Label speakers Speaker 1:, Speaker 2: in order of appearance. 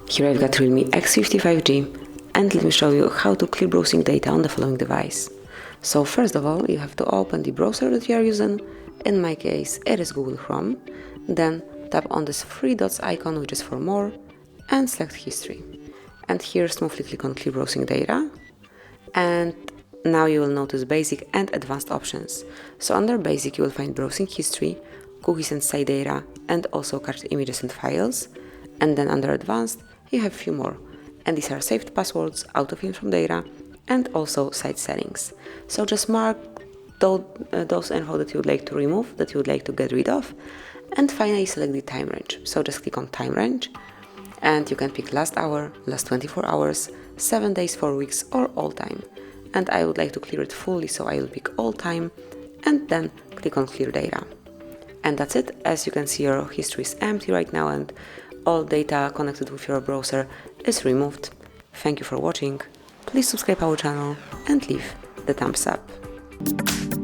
Speaker 1: Here I've got REALME X50 5G, and let me show you how to clear browsing data on the following device. So first of all, you have to open the browser that you are using. In my case, it is Google Chrome. Then tap on this three dots icon, which is for more, and select history. And here smoothly click on clear browsing data. And now you will notice basic and advanced options. So under basic, you will find browsing history, cookies and site data, and also cached images and files. And then under advanced, you have a few more. And these are saved passwords, out of info data, and also site settings. So just mark those info that you would like to remove, that you would like to get rid of. And finally select the time range. So just click on time range. And you can pick last hour, last 24 hours, 7 days, 4 weeks, or all time. And I would like to clear it fully, so I will pick all time and then click on clear data. And that's it. As you can see, your history is empty right now and all data connected with your browser is removed. Thank you for watching. Please subscribe our channel and leave the thumbs up.